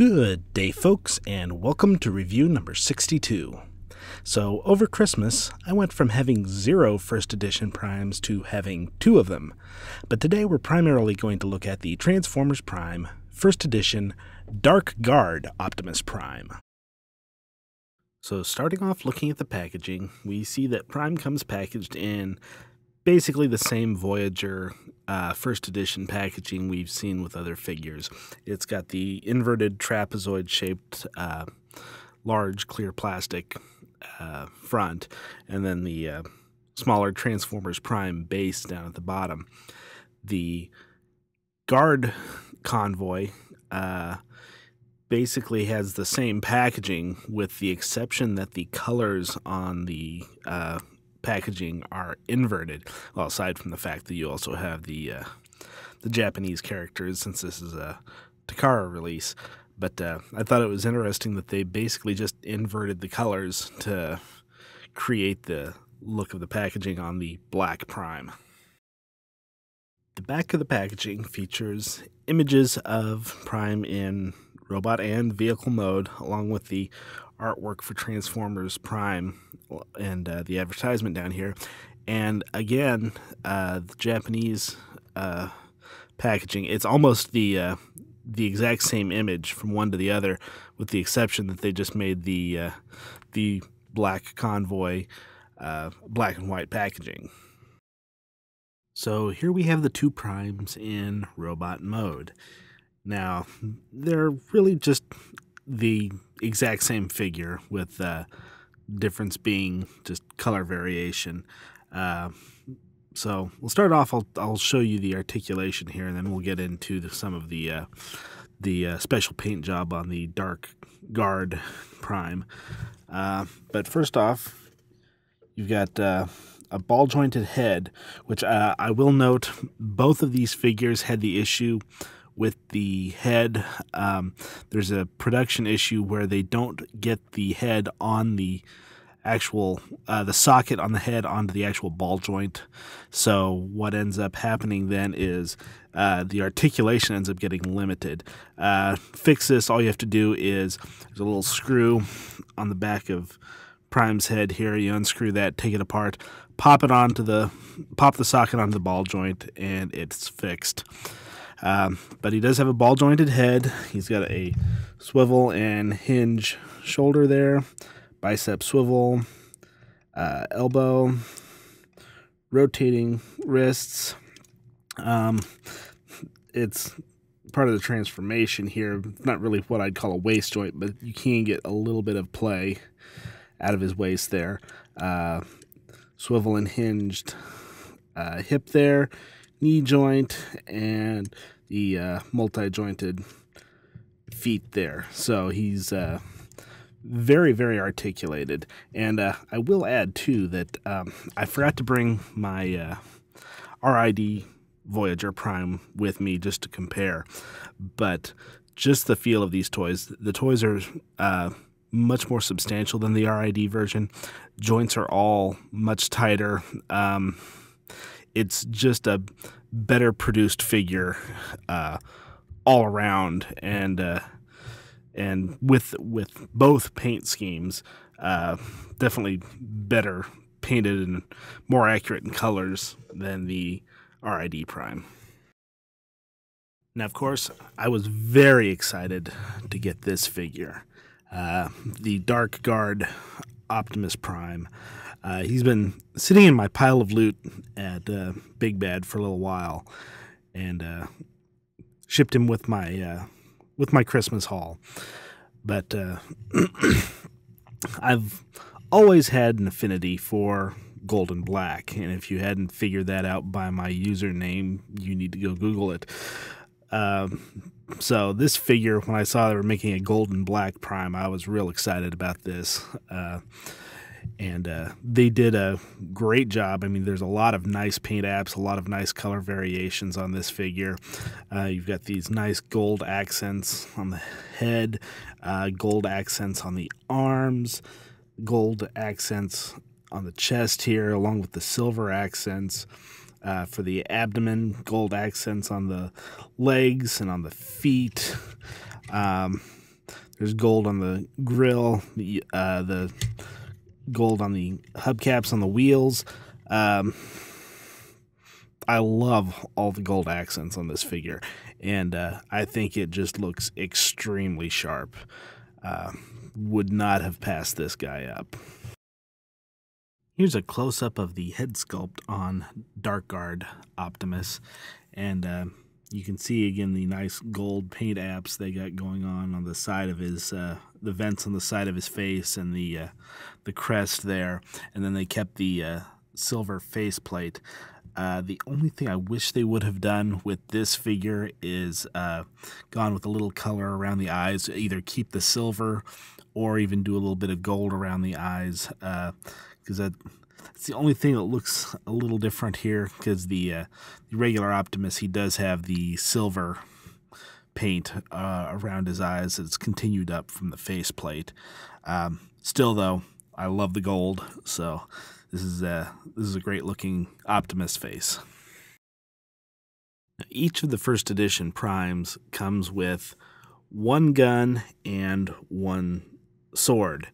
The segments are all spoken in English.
Good day, folks, and welcome to review number 62. So, over Christmas, I went from having 0 first edition primes to having 2 of them. But today we're primarily going to look at the Transformers Prime first edition Dark Guard Optimus Prime. So, starting off looking at the packaging, we see that Prime comes packaged in basically the same Voyager first edition packaging we've seen with other figures. It's got the inverted trapezoid-shaped large clear plastic front, and then the smaller Transformers Prime base down at the bottom. The Guard convoy basically has the same packaging, with the exception that the colors on the packaging are inverted. Well, aside from the fact that you also have the Japanese characters, since this is a Takara release. But I thought it was interesting that they basically just inverted the colors to create the look of the packaging on the black Prime. The back of the packaging features images of Prime in robot and vehicle mode, along with the artwork for Transformers Prime and the advertisement down here. And again, the Japanese packaging, it's almost the exact same image from one to the other, with the exception that they just made the black convoy black and white packaging. So here we have the 2 primes in robot mode. Now, they're really just the exact same figure, with difference being just color variation. So we'll start off, I'll show you the articulation here, and then we'll get into some of the special paint job on the Dark Guard Prime. But first off, you've got a ball-jointed head, which I will note both of these figures had the issue with the head. There's a production issue where they don't get the head on the actual the socket on the head onto the actual ball joint. So what ends up happening then is the articulation ends up getting limited. Fix this, all you have to do is, there's a little screw on the back of Prime's head here. You unscrew that, take it apart, pop the socket onto the ball joint, and it's fixed. But he does have a ball-jointed head. He's got a swivel and hinge shoulder there, bicep swivel, elbow, rotating wrists. It's part of the transformation here. Not really what I'd call a waist joint, but you can get a little bit of play out of his waist there. Swivel and hinged hip there, knee joint, and the multi-jointed feet there. So he's very, very articulated. And I will add, too, that I forgot to bring my RID Voyager Prime with me just to compare. But just the feel of these toys. The toys are much more substantial than the RID version. Joints are all much tighter. It's just a better produced figure all around, and with both paint schemes, definitely better painted and more accurate in colors than the RID Prime. Now, of course, I was very excited to get this figure, the Dark Guard Optimus Prime. He's been sitting in my pile of loot at Big Bad for a little while, and shipped him with my Christmas haul. But I've always had an affinity for gold and black, and if you hadn't figured that out by my username, you need to go Google it. So this figure, when I saw they were making a gold and black Prime, I was real excited about this. And they did a great job. I mean, there's a lot of nice paint apps, a lot of nice color variations on this figure. You've got these nice gold accents on the head, gold accents on the arms, gold accents on the chest here, along with the silver accents for the abdomen, gold accents on the legs and on the feet. There's gold on the grill, the gold on the hubcaps on the wheels. I love all the gold accents on this figure, and I think it just looks extremely sharp. Would not have passed this guy up. Here's a close-up of the head sculpt on Dark Guard Optimus, and you can see again the nice gold paint apps they got going on the side of his, the vents on the side of his face, and the crest there, and then they kept the silver faceplate. The only thing I wish they would have done with this figure is gone with a little color around the eyes, either keep the silver or even do a little bit of gold around the eyes, because that's the only thing that looks a little different here, because the regular Optimus, he does have the silver paint around his eyes that's continued up from the faceplate. Still, though, I love the gold, so this is a great looking Optimus face. Each of the first edition Primes comes with one gun and one sword,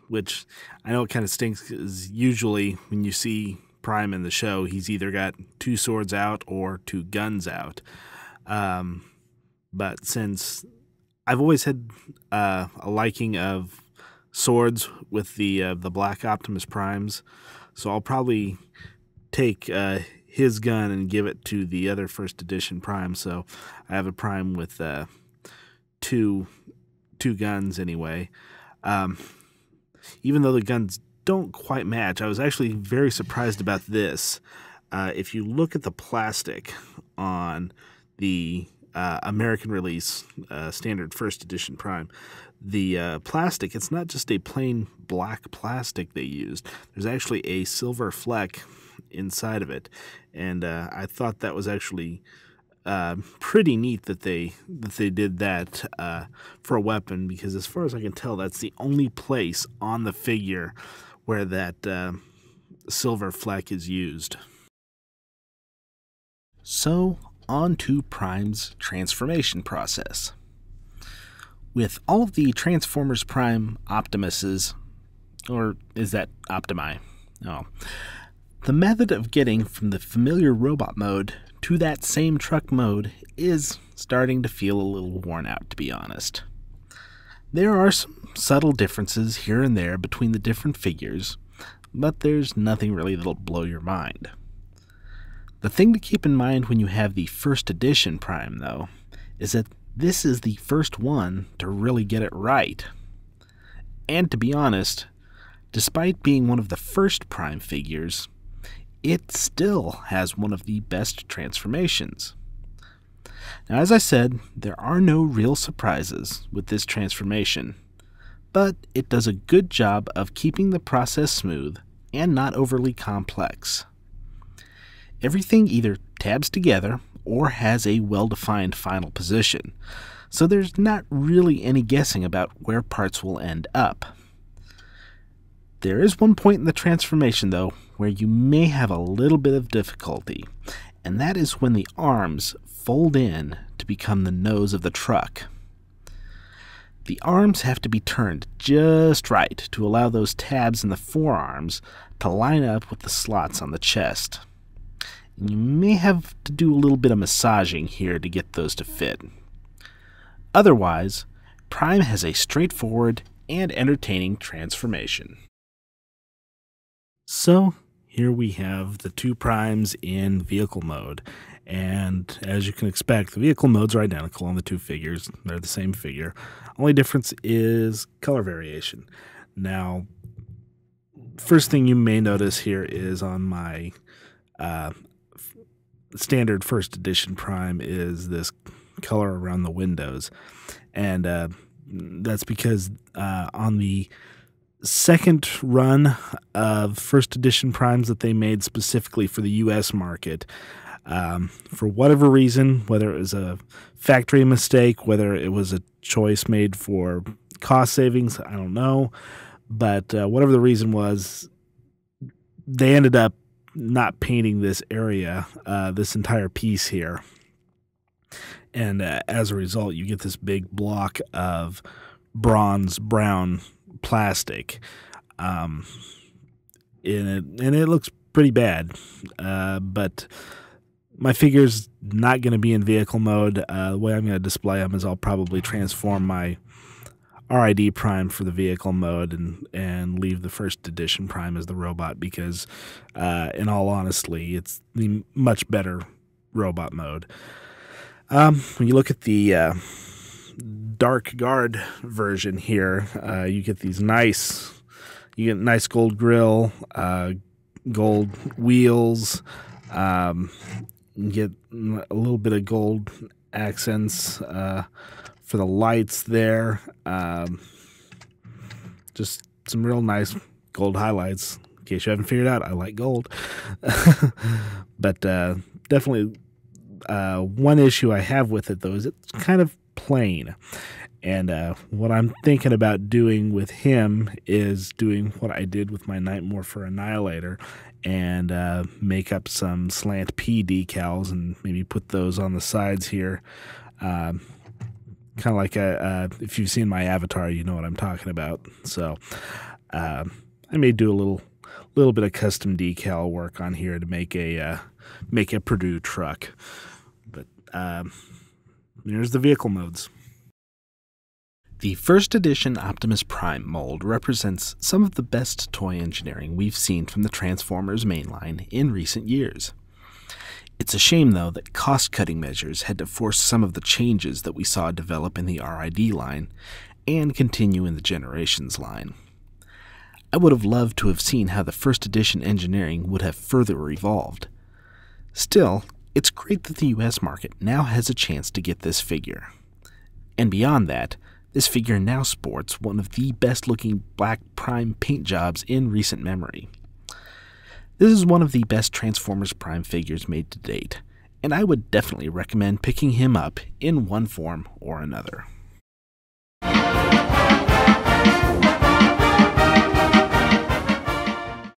which I know it kind of stinks, because usually when you see Prime in the show, he's either got two swords out or two guns out. But since I've always had a liking of swords with the black Optimus Primes, so I'll probably take his gun and give it to the other first edition Prime. So I have a Prime with two guns anyway. Even though the guns don't quite match, I was actually very surprised about this. If you look at the plastic on the American release standard first edition Prime, the plastic, it's not just a plain black plastic they used. There's actually a silver fleck inside of it, and I thought that was actually pretty neat that they did that for a weapon, because as far as I can tell, that's the only place on the figure where that silver fleck is used. So, on to Prime's transformation process. With all of the Transformers Prime Optimuses, or is that Optimi? Oh. The method of getting from the familiar robot mode to that same truck mode is starting to feel a little worn out, to be honest. There are some subtle differences here and there between the different figures, but there's nothing really that'll blow your mind. The thing to keep in mind when you have the first edition Prime, though, is that this is the first one to really get it right. And to be honest, despite being one of the first Prime figures, it still has one of the best transformations. Now, as I said, there are no real surprises with this transformation, but it does a good job of keeping the process smooth and not overly complex. Everything either tabs together or has a well-defined final position, so there's not really any guessing about where parts will end up. There is one point in the transformation, though, where you may have a little bit of difficulty, and that is when the arms fold in to become the nose of the truck. The arms have to be turned just right to allow those tabs in the forearms to line up with the slots on the chest. And you may have to do a little bit of massaging here to get those to fit. Otherwise, Prime has a straightforward and entertaining transformation. So, here we have the two Primes in vehicle mode, and as you can expect, the vehicle modes are identical on the two figures. They're the same figure. Only difference is color variation. Now, first thing you may notice here is on my standard first edition Prime is this color around the windows, and that's because on the second run of first edition Primes that they made specifically for the US market, for whatever reason, whether it was a factory mistake, whether it was a choice made for cost savings, I don't know, but whatever the reason was, they ended up not painting this area, this entire piece here. And as a result, you get this big block of bronze brown plastic, and it looks pretty bad. But my figure's not going to be in vehicle mode. The way I'm going to display them is I'll probably transform my RID Prime for the vehicle mode and leave the first edition Prime as the robot, because in all honesty, it's the much better robot mode. When you look at the Dark Guard version here, you get nice gold grille, gold wheels. You get a little bit of gold accents for the lights there. Just some real nice gold highlights. In case you haven't figured out, I like gold. But definitely one issue I have with it, though, is it's kind of plain. And what I'm thinking about doing with him is doing what I did with my Night Morpher Annihilator and make up some slant P decals and maybe put those on the sides here. Kind of like if you've seen my avatar, you know what I'm talking about. So I may do a little bit of custom decal work on here to make a Purdue truck. But here's the vehicle modes. The first edition Optimus Prime mold represents some of the best toy engineering we've seen from the Transformers mainline in recent years. It's a shame, though, that cost-cutting measures had to force some of the changes that we saw develop in the RID line and continue in the Generations line. I would have loved to have seen how the first edition engineering would have further evolved. Still, it's great that the US market now has a chance to get this figure. And beyond that, this figure now sports one of the best-looking black Prime paint jobs in recent memory. This is one of the best Transformers Prime figures made to date, and I would definitely recommend picking him up in one form or another.